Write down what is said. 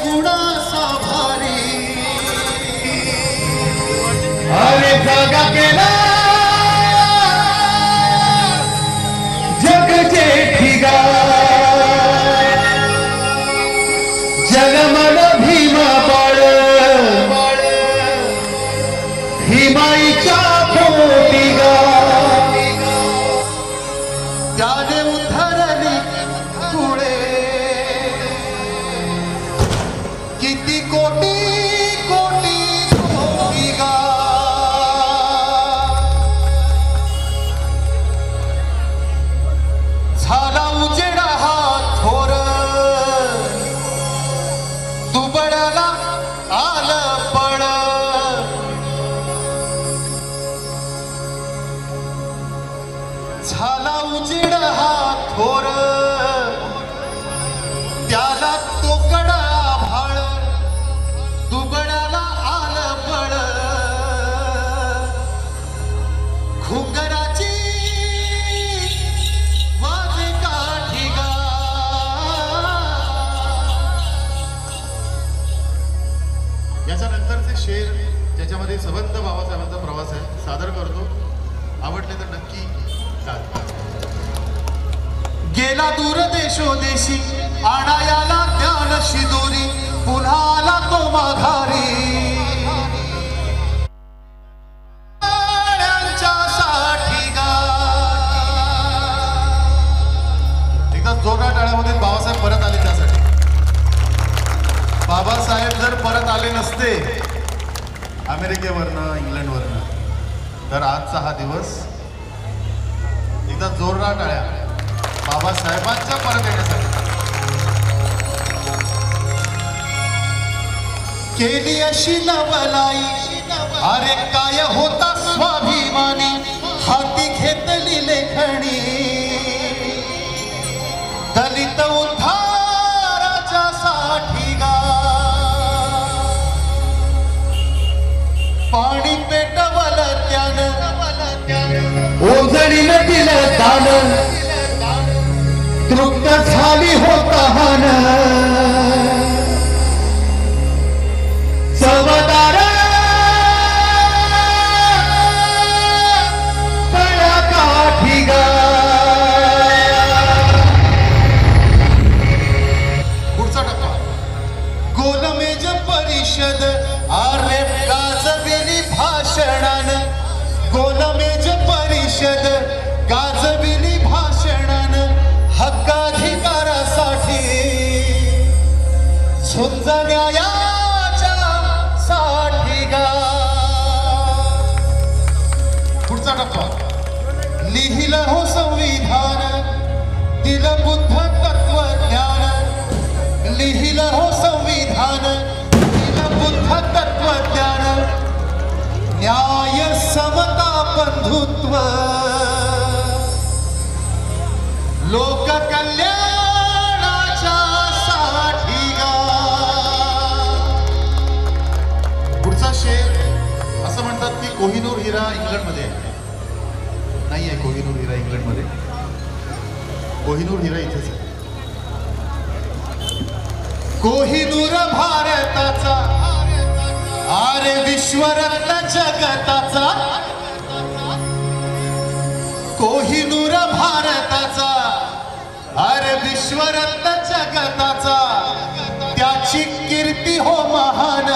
गुणाचा भारी अरे जागा केला जगचे ठिगा जनमन भीमा बाळ भीमाईच्या पोटीगा त्याने उद्धरली पुढे किती कोटी कोटी कोटी गा झाला उजेडा हा थोर दुबळ्याला आलं पळ झाला उजेड हा थोर त्याला तोकडा भाळ दुबळ्याला आलं बळ घुंगराची वाजे काठी गा याच्यानंतरचे शेर ज्याच्यामध्ये संबंध बाबासाहेबांचा प्रवास आहे सादर करतो. आवडले तर नक्की गेला दूर देशोदेशी आणायाला ज्ञान शिदोरी पुन्हा आला तो माघारी साठी गा. एकदा जोरदार टाळ्यामध्ये बाबासाहेब परत आले. त्यासाठी बाबासाहेब जर परत आले नसते अमेरिकेवरनं इंग्लंडवरनं तर आजचा हा दिवस एकदा जोरदार टाळ्या बाबासाहेबांच्या परत येण्यासाठी. केली अशी नवलाई अरे काय होता स्वाभिमानी हाती घेतली लेखणी दलित उद्धाराच्या साठी गा. पाणी पेटवल त्यानं ओझडी दिलं दान तृप्त झाली होता हान चवदार तळ्या काठी गा. पुढचा टप्पा गोलमेज परिषद अरे गाजविली भाषणान गोलमेज परिषद गाजविली भाषणान हक्काधिकारासाठी झुंज न्यायाच्या साठी गा. पुढचा टप्पा लिहिलं हो संविधान दिलं बुद्ध तत्वज्ञान लिहिलं हो संविधान दिलं बुद्ध तत्वज्ञान न्याय समता बंधुत्व लोक कल्याणाच्या साठी गा. पुढचा शेर असं म्हणतात की कोहिनूर हिरा इंग्लंडमध्ये नाही आहे. कोहिनूर हिरा इंग्लंडमध्ये कोहिनूर हिरा इथेच आहे. कोहिनूर भारताचा अरे विश्वरत्न जगताचा कोहिनूर भारताचा अरे विश्वरत्न जगताचा त्याची कीर्ती हो महान